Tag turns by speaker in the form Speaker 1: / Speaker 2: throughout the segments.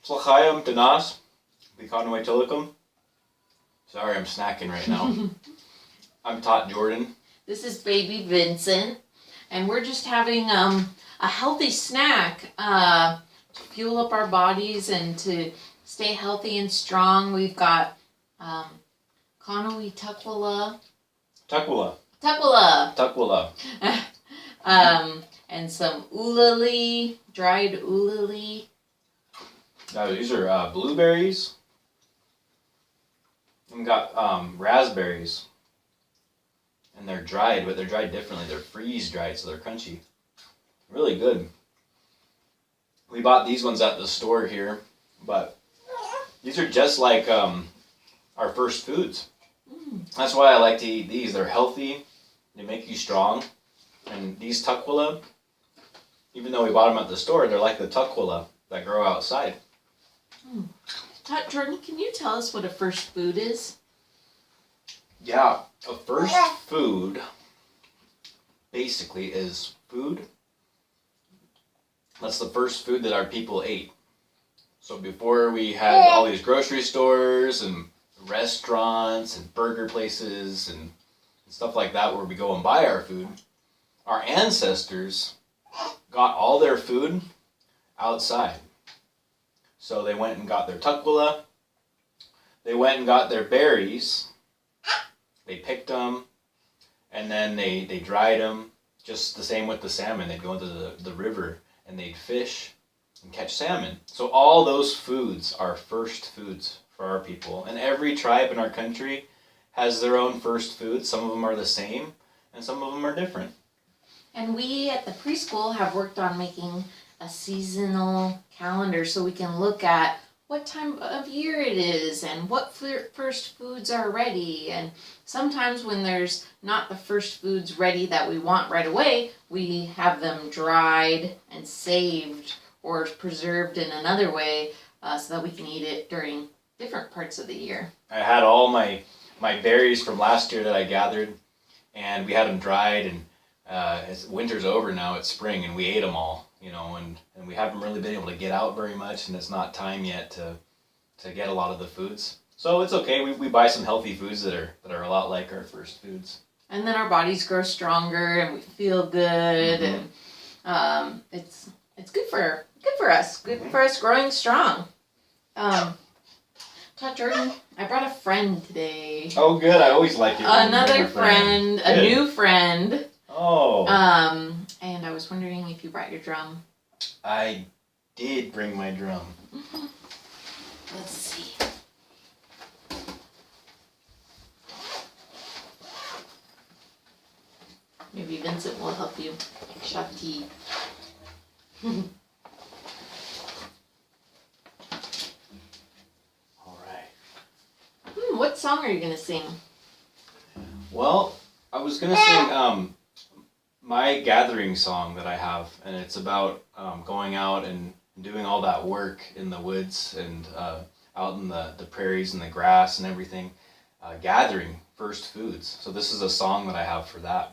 Speaker 1: Slachayim Tanas, Bikanaway Tilikum. Sorry, I'm snacking right now. I'm Tot Jordan.
Speaker 2: This is baby Vincent, and we're just having a healthy snack to fuel up our bodies and to stay healthy and strong. We've got Kanawi Tukwala.
Speaker 1: Tukwala.
Speaker 2: And some ulali, dried ulali.
Speaker 1: These are blueberries. And we got raspberries. And they're dried, but they're dried differently. They're freeze dried, so they're crunchy. Really good. We bought these ones at the store here, but these are just like our first foods. That's why I like to eat these. They're healthy. They make you strong. And these tukwala, even though we bought them at the store, they're like the tukwala that grow outside.
Speaker 2: Todd, Jordan, can you tell us what a first food is?
Speaker 1: Yeah, a first food basically is food. That's the first food that our people ate. So before we had all these grocery stores and restaurants and burger places and stuff like that where we go and buy our food, our ancestors got all their food outside. So they went and got their tukwala, they went and got their berries, they picked them, and then they dried them, just the same with the salmon. They'd go into the river and they'd fish and catch salmon. So all those foods are first foods for our people. And every tribe in our country has their own first foods. Some of them are the same and some of them are different.
Speaker 2: And we at the preschool have worked on making a seasonal calendar so we can look at what time of year it is and what first foods are ready. And sometimes when there's not the first foods ready that we want right away, we have them dried and saved or preserved in another way so that we can eat it during different parts of the year.
Speaker 1: I had all my berries from last year that I gathered, and we had them dried, and winter's over now, it's spring, and we ate them all, and we haven't really been able to get out very much, and it's not time yet to get a lot of the foods. So it's okay, we buy some healthy foods that are a lot like our first foods. And
Speaker 2: then our bodies grow stronger, and we feel good, and it's good for us, good for us growing strong. Todd Jordan, I brought a friend today.
Speaker 1: Oh, good. I always like it.
Speaker 2: Another friend, a new friend.
Speaker 1: Oh.
Speaker 2: And I was wondering if you brought your drum.
Speaker 1: I did bring my drum.
Speaker 2: Let's see. Maybe Vincent will help you. Shakti. What song are you going to sing?
Speaker 1: Well, I was going to sing my gathering song that I have, and it's about going out and doing all that work in the woods and out in the prairies and the grass and everything, gathering first foods. So this is a song that I have for that.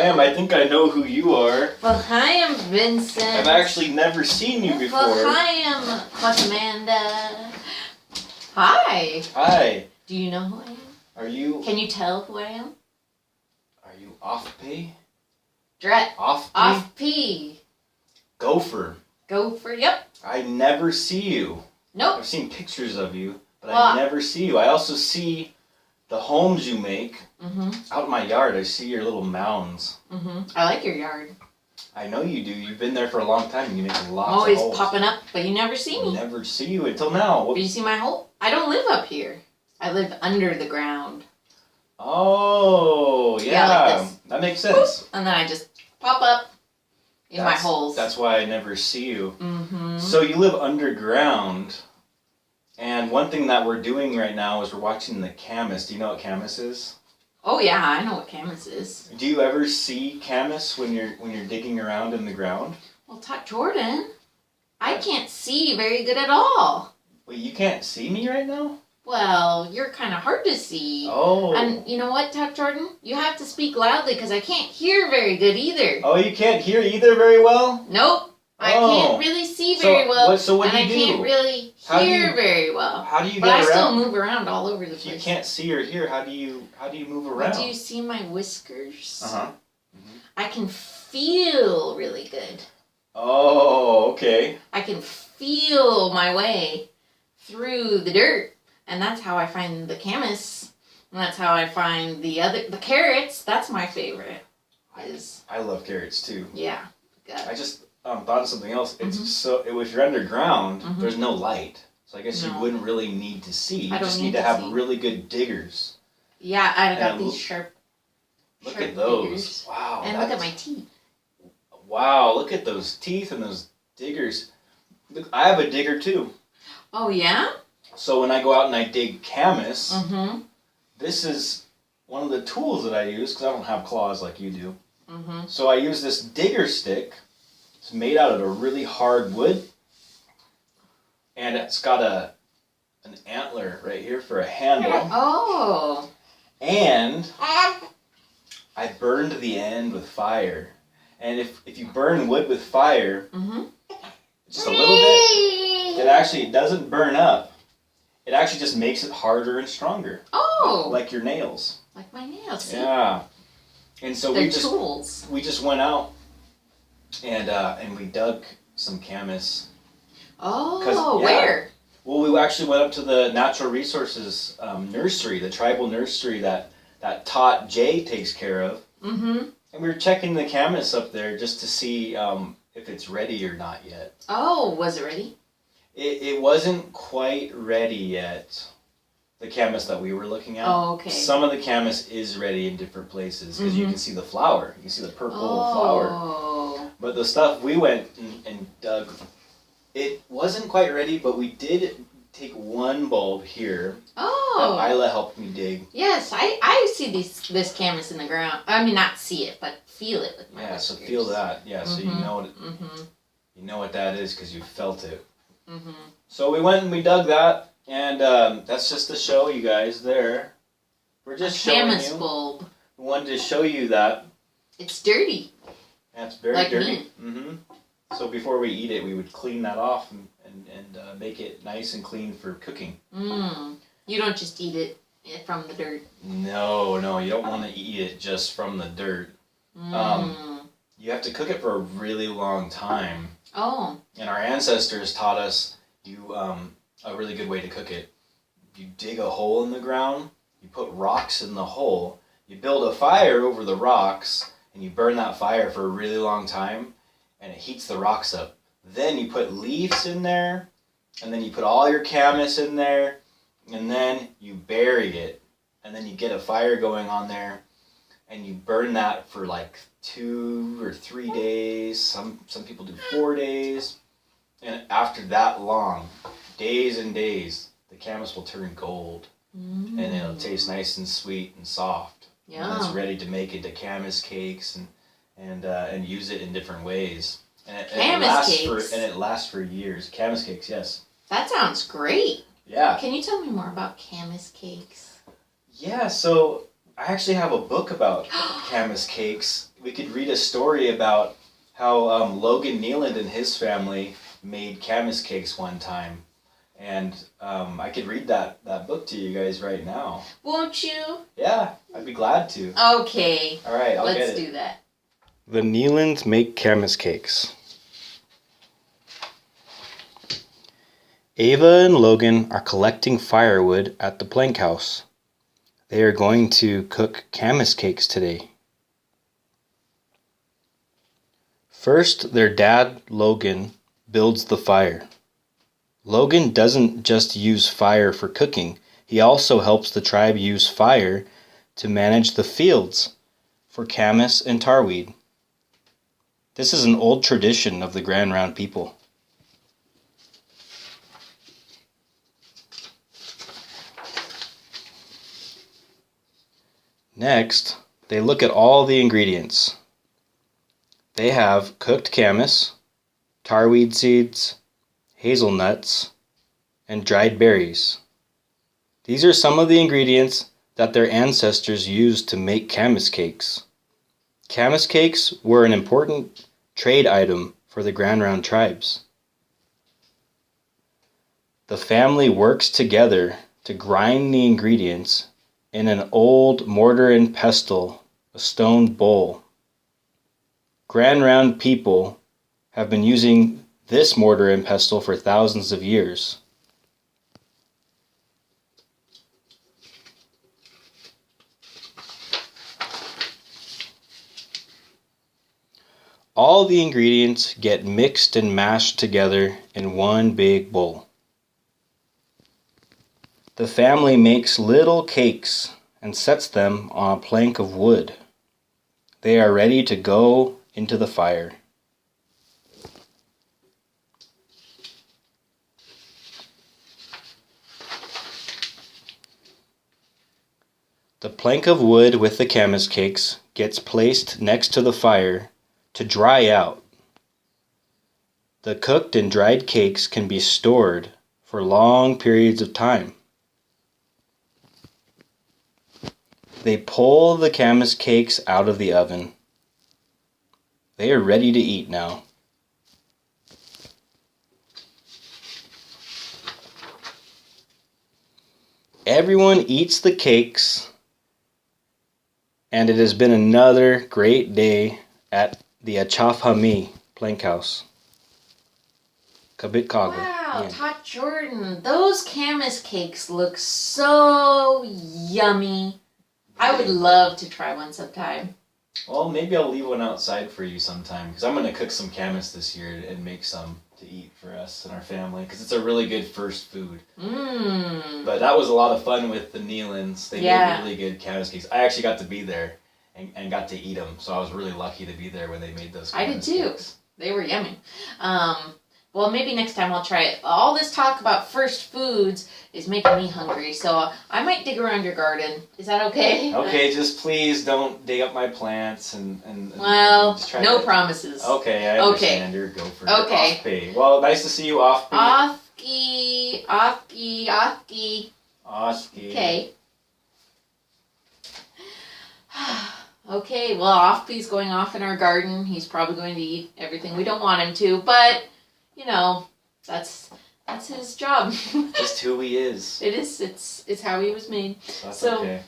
Speaker 1: am. I think I know who you are.
Speaker 2: Well, hi, I'm Vincent.
Speaker 1: I've actually never seen you before.
Speaker 2: Well, hi, I'm Amanda. Hi.
Speaker 1: Hi.
Speaker 2: Do you know who I am?
Speaker 1: Are you...
Speaker 2: Can you tell who I am?
Speaker 1: Are you off-pay?
Speaker 2: Dret.
Speaker 1: Off-pay?
Speaker 2: Off-P.
Speaker 1: Gopher.
Speaker 2: Gopher, yep.
Speaker 1: I never see you.
Speaker 2: Nope.
Speaker 1: I've seen pictures of you, but I never see you. I also see the homes you make. Out in my yard, I see your little mounds.
Speaker 2: I like your yard.
Speaker 1: I know you do. You've been there for a long time. You make lots of
Speaker 2: always
Speaker 1: holes.
Speaker 2: Popping up, but you never see me.
Speaker 1: Never see you until now.
Speaker 2: But you see my hole? I don't live up here. I live under the ground.
Speaker 1: Oh, yeah.
Speaker 2: Like this.
Speaker 1: That makes sense.
Speaker 2: Boop, and then I just pop up in my holes.
Speaker 1: That's why I never see you. So you live underground. And one thing that we're doing right now is we're watching the Camas. Do you know what Camas is?
Speaker 2: Oh yeah, I know what Camas is.
Speaker 1: Do you ever see Camas when you're digging around in the ground?
Speaker 2: Well, Jordan, I can't see very good at all.
Speaker 1: Wait, you can't see me right now?
Speaker 2: Well, you're kind of hard to see.
Speaker 1: Oh.
Speaker 2: And you know what, Jordan? You have to speak loudly because I can't hear very good either.
Speaker 1: Oh, you can't hear either very well?
Speaker 2: Nope. I can't really see very well.
Speaker 1: So what do you do?
Speaker 2: And I can't really hear very well.
Speaker 1: How do you
Speaker 2: but
Speaker 1: get
Speaker 2: around? But I still
Speaker 1: around?
Speaker 2: move around all over the place.
Speaker 1: If you can't see or hear, how do you move around?
Speaker 2: Do you see my whiskers?
Speaker 1: Uh-huh.
Speaker 2: I can feel really good.
Speaker 1: Oh, okay.
Speaker 2: I can feel my way through the dirt. And that's how I find the camas. And that's how I find the carrots. That's my favorite.
Speaker 1: I love carrots too.
Speaker 2: Yeah. Good.
Speaker 1: I just thought of something else. It's so if you're underground, there's no light. So I guess you wouldn't really need to see. You just need to have really good diggers.
Speaker 2: Yeah, I got these sharp.
Speaker 1: Look at those.
Speaker 2: Diggers.
Speaker 1: Wow.
Speaker 2: And look at my teeth.
Speaker 1: Wow, look at those teeth and those diggers. Look, I have a digger too.
Speaker 2: Oh yeah?
Speaker 1: So when I go out and I dig camas, this is one of the tools that I use because I don't have claws like you do. So I use this digger stick. It's made out of a really hard wood, and it's got an antler right here for a handle.
Speaker 2: Oh.
Speaker 1: And I burned the end with fire. And if you burn wood with fire, just a little bit, it doesn't burn up. It actually just makes it harder and stronger.
Speaker 2: Oh.
Speaker 1: Like your nails.
Speaker 2: Like my nails. See?
Speaker 1: Yeah. And so
Speaker 2: They're tools.
Speaker 1: We just went out and we dug some camas.
Speaker 2: Oh, where?
Speaker 1: Well, we actually went up to the Natural Resources nursery, the tribal nursery that Tot Jay takes care of. And we were checking the camas up there just to see if it's ready or not yet.
Speaker 2: Oh, was it ready?
Speaker 1: It wasn't quite ready yet. The camas that we were looking at.
Speaker 2: Oh, okay.
Speaker 1: Some of the camas is ready in different places because you can see the flower. You can see the purple flower. But the stuff we went and dug, it wasn't quite ready, but we did take one bulb here.
Speaker 2: Oh.
Speaker 1: That Isla helped me dig.
Speaker 2: Yes, I see this camas in the ground. I mean, not see it, but feel it with my whiskers.
Speaker 1: So feel that. Yeah, so you know what that is because you felt it. So we went and we dug that. And that's just to show you guys there. We're just showing
Speaker 2: Camas
Speaker 1: you.
Speaker 2: bulb.
Speaker 1: We wanted to show you that.
Speaker 2: It's dirty.
Speaker 1: Yeah, it's very
Speaker 2: like
Speaker 1: dirty.
Speaker 2: Me.
Speaker 1: So before we eat it, we would clean that off and make it nice and clean for cooking.
Speaker 2: You don't just eat it from the dirt.
Speaker 1: No, you don't want to eat it just from the dirt. You have to cook it for a really long time. Oh. And our ancestors taught us a really good way to cook it. You dig a hole in the ground, you put rocks in the hole, you build a fire over the rocks, and you burn that fire for a really long time, and it heats the rocks up. Then you put leaves in there, and then you put all your camas in there, and then you bury it, and then you get a fire going on there, and you burn that for like 2 or 3 days. Some people do 4 days, and after that long, days and days, the camas will turn gold, and it'll taste nice and sweet and soft. Yeah. And it's ready to make into camas cakes and use it in different ways. And it lasts for years. Camas cakes, yes.
Speaker 2: That sounds great.
Speaker 1: Yeah.
Speaker 2: Can you tell me more about camas cakes?
Speaker 1: Yeah. So I actually have a book about camas cakes we could read a story about how Logan Nealand and his family made Camas cakes one time. And I could read that book to you guys right now.
Speaker 2: Won't you?
Speaker 1: Yeah, I'd be glad to.
Speaker 2: Okay.
Speaker 1: All right, I'll get it.
Speaker 2: Let's do that.
Speaker 3: The Nealands make Camas cakes. Ava and Logan are collecting firewood at the plank house. They are going to cook Camas cakes today. First, their dad, Logan, builds the fire. Logan doesn't just use fire for cooking, he also helps the tribe use fire to manage the fields for camas and tarweed. This is an old tradition of the Grand Ronde people. Next, they look at all the ingredients. They have cooked camas, tarweed seeds, hazelnuts, and dried berries. These are some of the ingredients that their ancestors used to make camas cakes. Camas cakes were an important trade item for the Grand Ronde tribes. The family works together to grind the ingredients in an old mortar and pestle, a stone bowl. Grand Ronde people have been using this mortar and pestle for thousands of years. All the ingredients get mixed and mashed together in one big bowl. The family makes little cakes and sets them on a plank of wood. They are ready to go into the fire. The plank of wood with the camas cakes gets placed next to the fire to dry out. The cooked and dried cakes can be stored for long periods of time. They pull the camas cakes out of the oven. They are ready to eat now. Everyone eats the cakes, and it has been another great day at the Achafhami plank house. Kabit Kaga.
Speaker 2: Wow,
Speaker 3: Yeah.
Speaker 2: Todd Jordan, those camas cakes look so yummy. I would love to try one sometime.
Speaker 1: Well, maybe I'll leave one outside for you sometime, because I'm going to cook some camas this year and make some to eat for us and our family, because it's a really good first food. But that was a lot of fun with the Nealands. They made really good camas cakes. I actually got to be there and got to eat them, so I was really lucky to be there when they made those camas
Speaker 2: I did too.
Speaker 1: cakes.
Speaker 2: They were yummy. Well, maybe next time I'll try it. All this talk about first foods is making me hungry, so I might dig around your garden. Is that okay?
Speaker 1: Okay, just please don't dig up my plants and
Speaker 2: Well,
Speaker 1: just try
Speaker 2: no
Speaker 1: to...
Speaker 2: promises.
Speaker 1: Okay, I understand. You're a gopher.
Speaker 2: Okay.
Speaker 1: Off-pay. Well, nice to see you, Off-pay.
Speaker 2: Off-key.
Speaker 1: Oski.
Speaker 2: Okay. Okay, well, Off-key's going off in our garden. He's probably going to eat everything we don't want him to, but, you know, that's his job.
Speaker 1: Just who he is.
Speaker 2: It is. It's how he was made.
Speaker 1: That's
Speaker 2: So,
Speaker 1: okay.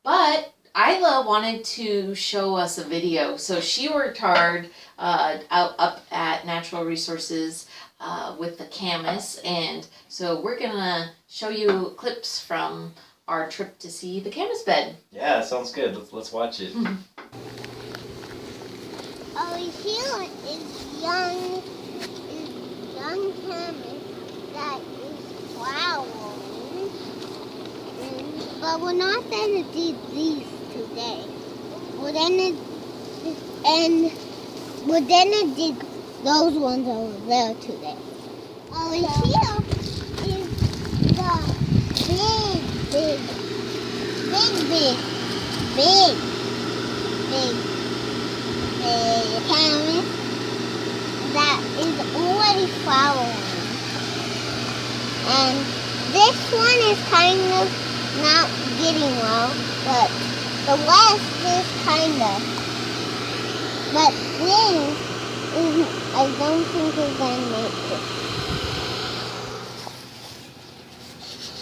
Speaker 2: But Isla wanted to show us a video. So she worked hard up at Natural Resources with the Camas, and so we're gonna show you clips from our trip to see the Camas bed.
Speaker 1: Yeah, that sounds good. Let's watch it.
Speaker 4: Over here is young camas that is flowering. But we're not gonna do these today. We're gonna do those ones over there today. Over here is the big camas that is already flowering. And this one is kind of not getting well, but The west is kinda. But then, I don't think we're gonna make it.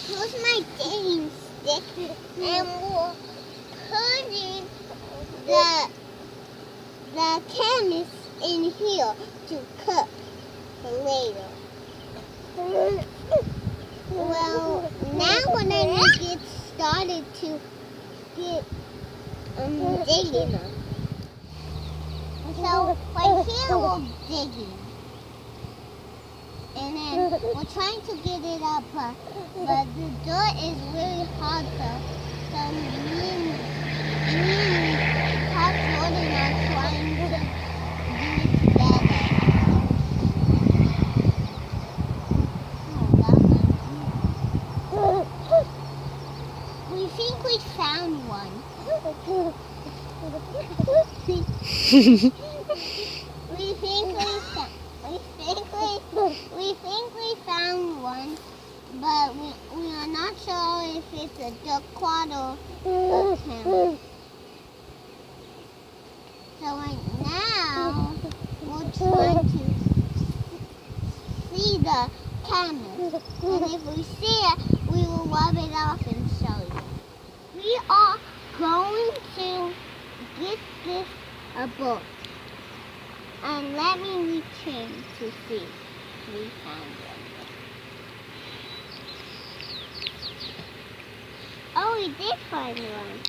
Speaker 4: Here's my digging stick, and we're putting the camas in here to cook for later. Well, now when I get started to get digging them. So right here we're digging. And then we're trying to get it up, but the dirt is really hard, so me and Pop Jordan are trying to do it together. We think we found one. We think we found one, but we are not sure if it's a duckquad or a camel. So right now, we're trying to see the camel, and if we see it, we will rub it off and show you. We are going to get this a book. And let me return to see if we found one. Oh, we did find one.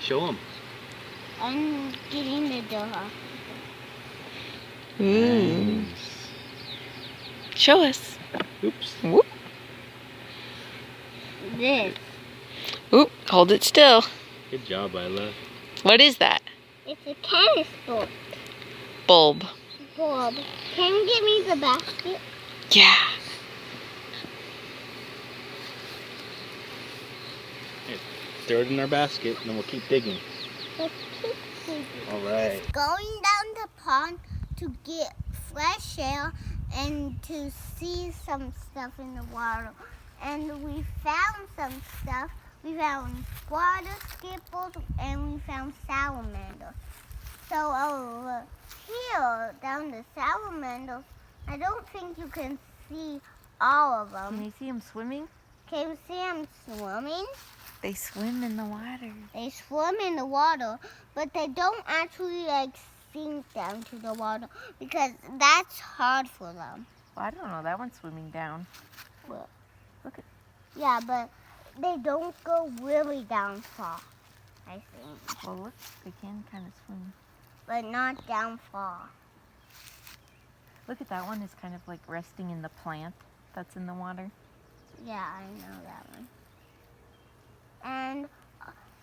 Speaker 3: Show them.
Speaker 4: I'm getting the door.
Speaker 5: Nice. Show us.
Speaker 3: Oops.
Speaker 5: Whoop.
Speaker 4: This.
Speaker 5: Oop, hold it still.
Speaker 3: Good job, Isla.
Speaker 5: What is that?
Speaker 4: It's a camas
Speaker 5: Bulb.
Speaker 4: bulb. Can you give me the basket?
Speaker 5: Yeah.
Speaker 3: Throw it in our basket, and then we'll keep digging.
Speaker 4: Let's keep digging.
Speaker 3: All right.
Speaker 4: Going down the pond to get fresh air and to see some stuff in the water. And we found some stuff. We found water skippers and we found salamanders. So over here, down the salamanders, I don't think you can see all of them.
Speaker 2: Can you see them swimming?
Speaker 4: Can you see them swimming?
Speaker 2: They swim in the water.
Speaker 4: They swim in the water, but they don't actually sink down to the water because that's hard for them.
Speaker 2: Well, I don't know. That one's swimming down.
Speaker 4: Well,
Speaker 2: Look at.
Speaker 4: yeah, but they don't go really down far, I think.
Speaker 2: Well, look. They can kind of swim.
Speaker 4: But not down far.
Speaker 2: Look at that one. Is kind of like resting in the plant that's in the water.
Speaker 4: Yeah, I know that one. And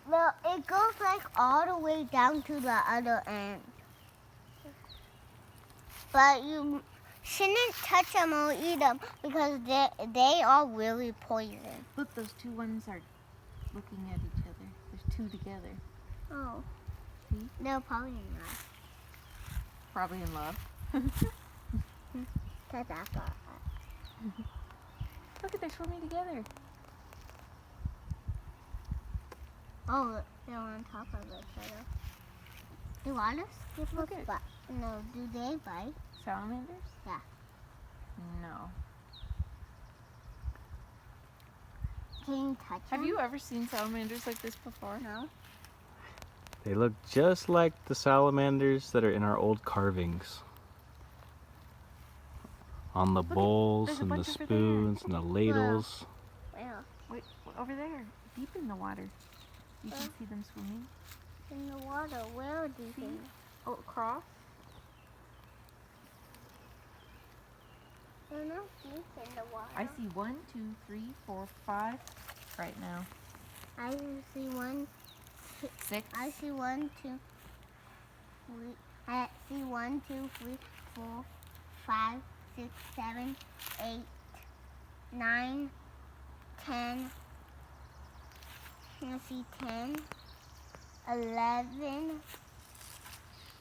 Speaker 4: well, it goes like all the way down to the other end. But you shouldn't touch them or eat them because they are really poison.
Speaker 2: Look, those two ones are looking at each other. There's two together.
Speaker 4: Oh.
Speaker 2: See?
Speaker 4: They're probably not.
Speaker 2: Probably in love.
Speaker 4: Cause I thought that.
Speaker 2: Look at they're swimming together.
Speaker 4: Oh, they're on top of each other. Do water skippers
Speaker 2: Look at-
Speaker 4: bite? No, do they bite?
Speaker 2: Salamanders?
Speaker 4: Yeah.
Speaker 2: No.
Speaker 4: Can you touch them?
Speaker 2: Have you ever seen salamanders like this before?
Speaker 4: No.
Speaker 3: They look just like the salamanders that are in our old carvings. On the bowls
Speaker 2: there's a
Speaker 3: and the
Speaker 2: bunch over there.
Speaker 3: spoons and the ladles.
Speaker 4: Where?
Speaker 2: Wait, over there, deep in the water. You can see them swimming.
Speaker 4: In the water. Where do you
Speaker 2: See?
Speaker 4: think?
Speaker 2: Oh, across.
Speaker 4: They're not deep in the water.
Speaker 2: I see 1, 2, 3, 4, 5 right now.
Speaker 4: I see 1,
Speaker 2: 6.
Speaker 4: I see 1, 2, 3. I see 1, 2, 3, 4, 5, 6, 7, 8, 9, 10. I see 10, 11.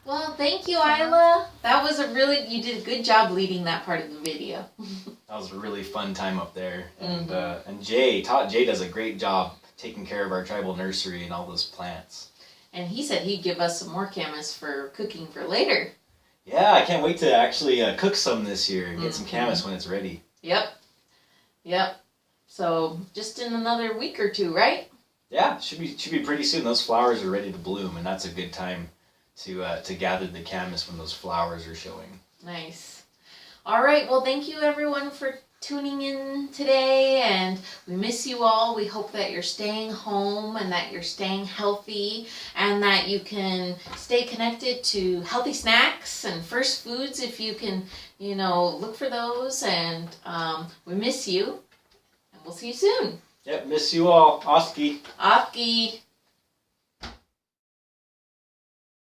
Speaker 2: Well, thank you, Isla. That was you did a good job leading that part of the video.
Speaker 1: That was a really fun time up there. And Jay does a great job taking care of our tribal nursery and all those plants.
Speaker 2: And he said he'd give us some more camas for cooking for later.
Speaker 1: Yeah, I can't wait to actually cook some this year and get some camas when it's ready.
Speaker 2: Yep. So just in another week or two, right?
Speaker 1: Yeah, should be pretty soon. Those flowers are ready to bloom, and that's a good time to gather the camas when those flowers are showing.
Speaker 2: Nice. All right. Well, thank you everyone for tuning in today, and we miss you all. We hope that you're staying home and that you're staying healthy and that you can stay connected to healthy snacks and first foods if you can, look for those. And we miss you, and we'll see you soon.
Speaker 1: Yep, miss you all. Oski.
Speaker 2: Afki.